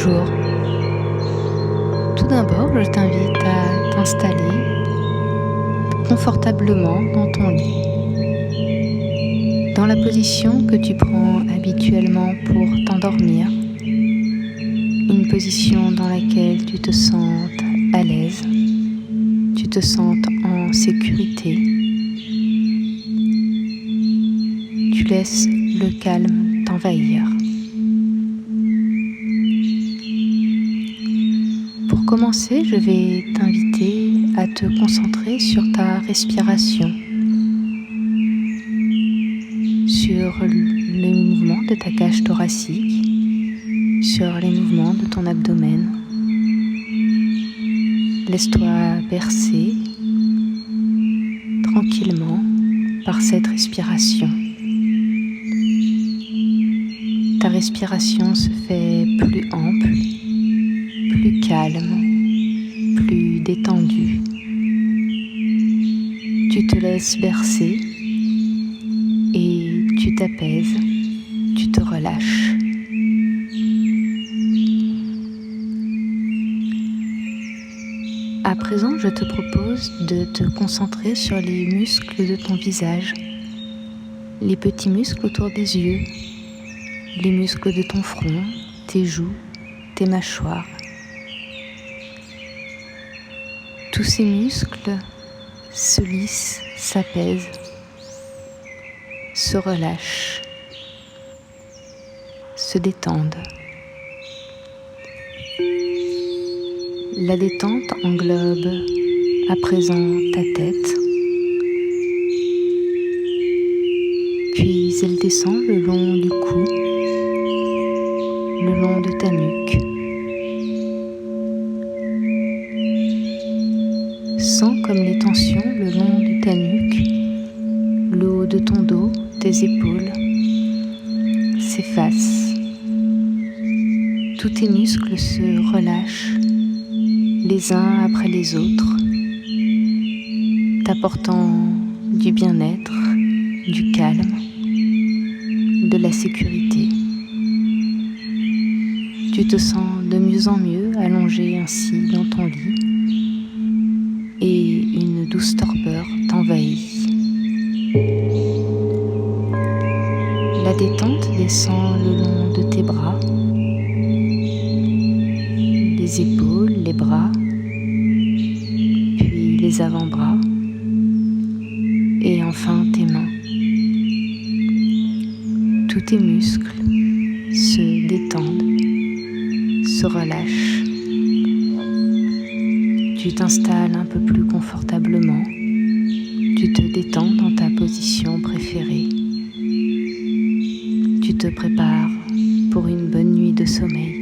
Bonjour. Tout d'abord, je t'invite à t'installer confortablement dans ton lit, dans la position que tu prends habituellement pour t'endormir, une position dans laquelle tu te sentes à l'aise, tu te sentes en sécurité. Tu laisses le calme t'envahir. Pour commencer, je vais t'inviter à te concentrer sur ta respiration, sur le mouvement de ta cage thoracique, sur les mouvements de ton abdomen. Laisse-toi bercer tranquillement par cette respiration. Ta respiration se fait plus ample, plus calme, plus détendue. Tu te laisses bercer et tu t'apaises, tu te relâches. À présent, je te propose de te concentrer sur les muscles de ton visage, les petits muscles autour des yeux, les muscles de ton front, tes joues, tes mâchoires. Tous ces muscles se lissent, s'apaisent, se relâchent, se détendent. La détente englobe à présent ta tête, puis elle descend le long du cou, le long de ta nuque. Sens comme les tensions le long de ta nuque, le haut de ton dos, tes épaules s'effacent. Tous tes muscles se relâchent les uns après les autres, t'apportant du bien-être, du calme, de la sécurité. Tu te sens de mieux en mieux allongé ainsi dans ton lit et une douce torpeur t'envahit. La détente descend le long de tes bras, les épaules, les bras, puis les avant-bras et enfin tes mains. Tous tes muscles se détendent, se relâchent. Tu t'installes un peu plus confortablement, tu te détends dans ta position préférée. Tu te prépares pour une bonne nuit de sommeil.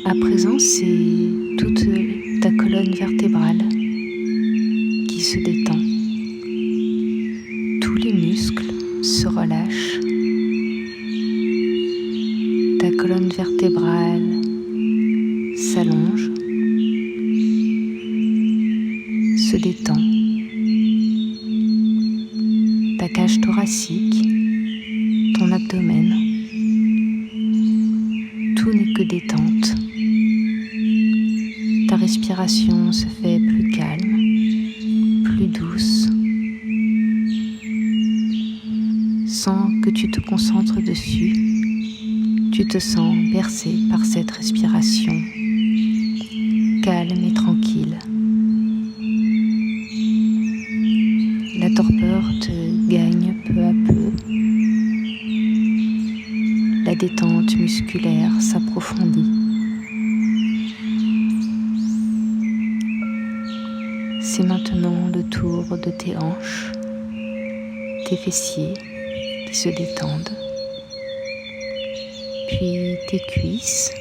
À présent, c'est toute ta colonne vertébrale qui se détend. Tous les muscles se relâchent. Ta colonne vertébrale s'allonge, se détend. Ta cage thoracique, ton abdomen, tout n'est que détente. Ta respiration se fait plus calme, plus douce, sans que tu te concentres dessus. Tu te sens bercé par cette respiration, calme et tranquille. La torpeur te gagne peu à peu. La détente musculaire s'approfondit. C'est maintenant le tour de tes hanches, tes fessiers qui se détendent, puis tes cuisses.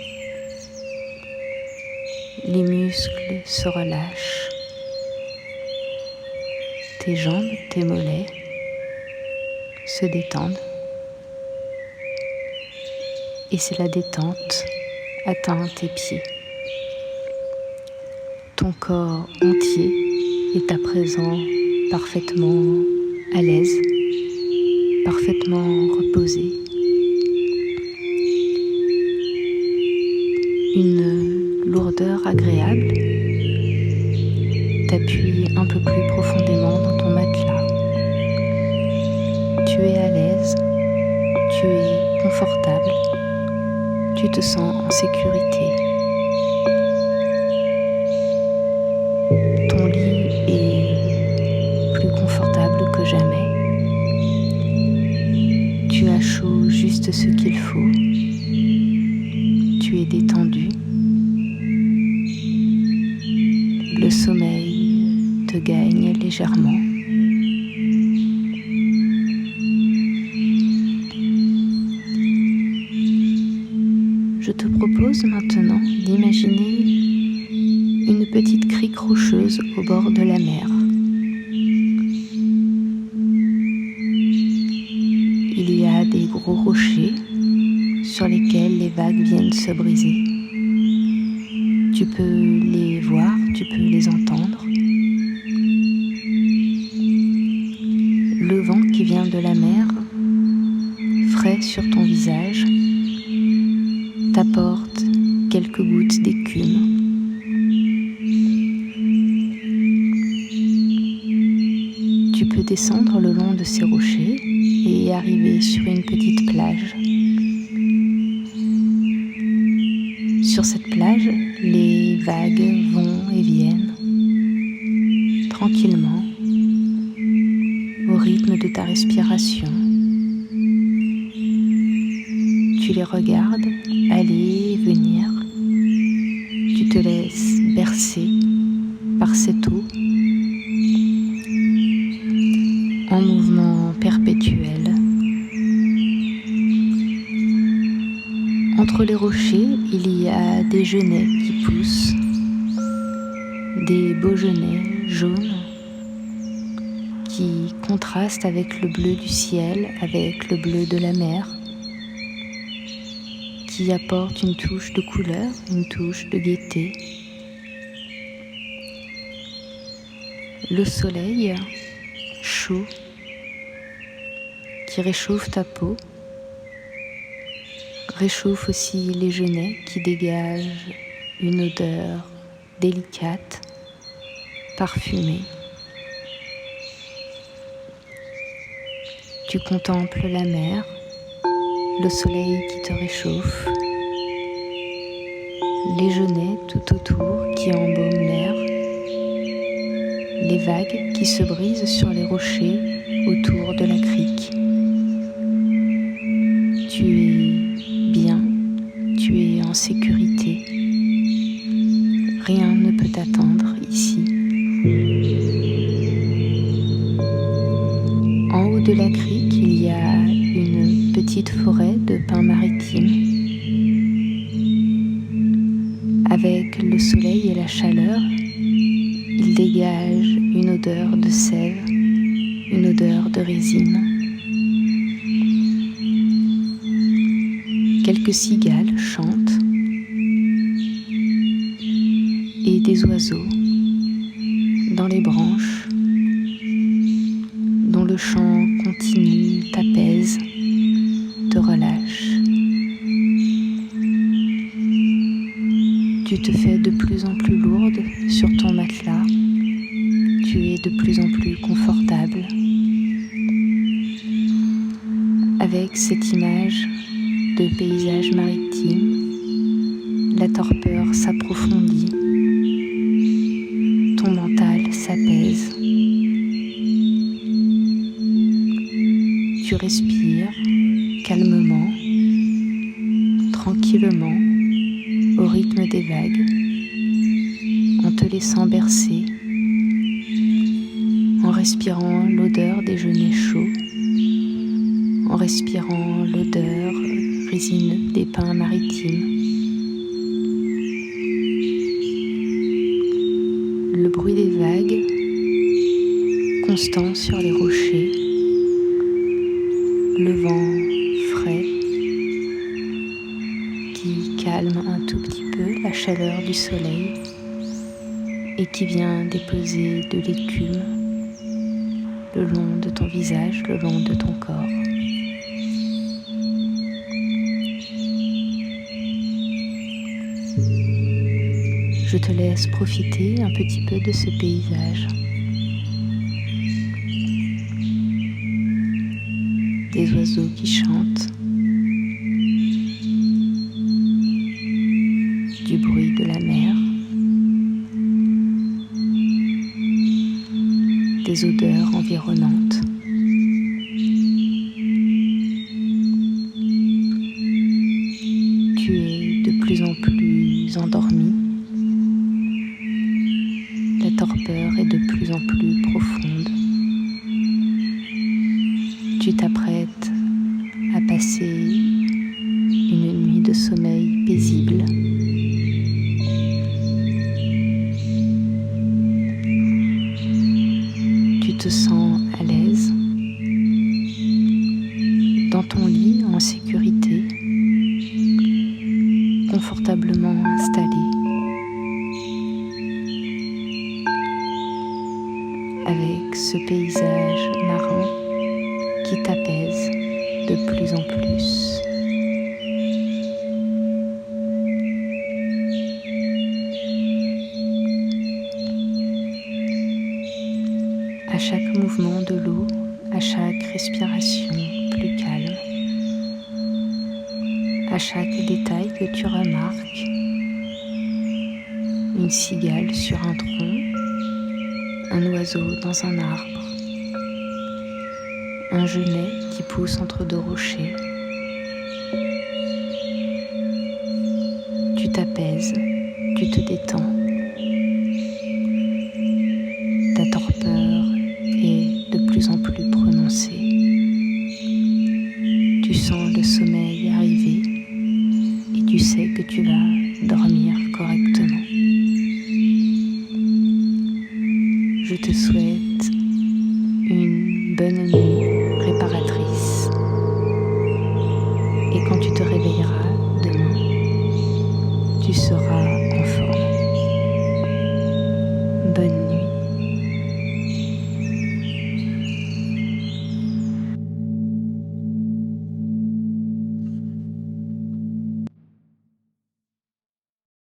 Les muscles se relâchent, tes jambes, tes mollets se détendent et c'est la détente atteint tes pieds. Ton corps entier est à présent parfaitement à l'aise, complètement reposé. Une lourdeur agréable t'appuie un peu plus profondément dans ton matelas. Tu es à l'aise, tu es confortable, tu te sens en sécurité. Ton lit est plus confortable que jamais. Tu as chaud juste ce qu'il faut. Tu es détendu. Le sommeil te gagne légèrement. Je te propose maintenant d'imaginer une petite crique rocheuse au bord de la mer. Il y a des gros rochers sur lesquels les vagues viennent se briser. Tu peux les voir, tu peux les entendre. Le vent qui vient de la mer, frais sur ton visage, t'apporte quelques gouttes d'écume. Tu peux descendre le long de ces rochers et arriver sur une petite plage. Sur cette plage, les vagues vont et viennent tranquillement au rythme de ta respiration. Tu les regardes aller et venir. Tu te laisses bercer par cette eau en mouvement perpétuel. Entre les rochers, il y a des genêts qui poussent, des beaux genêts jaunes qui contrastent avec le bleu du ciel, avec le bleu de la mer, qui apportent une touche de couleur, une touche de gaieté. Le soleil chaud qui réchauffe ta peau réchauffe aussi les genêts qui dégagent une odeur délicate, parfumée. Tu contemples la mer, le soleil qui te réchauffe, les genêts tout autour qui embaument l'air, les vagues qui se brisent sur les rochers autour de la crique. Tu es bien, tu es en sécurité. Rien ne peut t'attendre ici. En haut de la crique, il y a une petite forêt de pins maritimes. Avec le soleil et la chaleur, il dégage une odeur de sève, une odeur de résine. Quelques cigales chantent et des oiseaux dans les branches dont le chant continu t'apaise, te relâche. Tu te fais de plus en plus lourde sur ton matelas, tu es de plus en plus confortable. Avec cette image de paysage maritime, la torpeur s'approfondit, ton mental s'apaise. Tu respires calmement, tranquillement, au rythme des vagues, en te laissant bercer, en respirant l'odeur des genêts chauds, en respirant l'odeur résineux des pins maritimes. Le bruit des vagues, constant sur les rochers, le vent frais qui calme un tout petit peu la chaleur du soleil et qui vient déposer de l'écume le long de ton visage, le long de ton corps. Je te laisse profiter un petit peu de ce paysage. Des oiseaux qui chantent, du bruit de la mer, des odeurs environnantes. Tu es de plus en plus endormi. La torpeur est de plus en plus profonde. Tu t'apprêtes à passer une nuit de sommeil paisible. Tu te sens à l'aise dans ton lit en sécurité, confortablement installé, avec ce paysage marin qui t'apaise de plus en plus. À chaque mouvement de l'eau, à chaque respiration plus calme, à chaque détail que tu remarques, une cigale sur un tronc, un oiseau dans un arbre, un genêt qui pousse entre deux rochers. Tu t'apaises, tu te détends. Ta torpeur est de plus en plus prononcée. Tu sens le sommeil arriver et tu sais que tu vas dormir correctement. Je te souhaite une bonne nuit réparatrice. Et quand tu te réveilleras demain, tu seras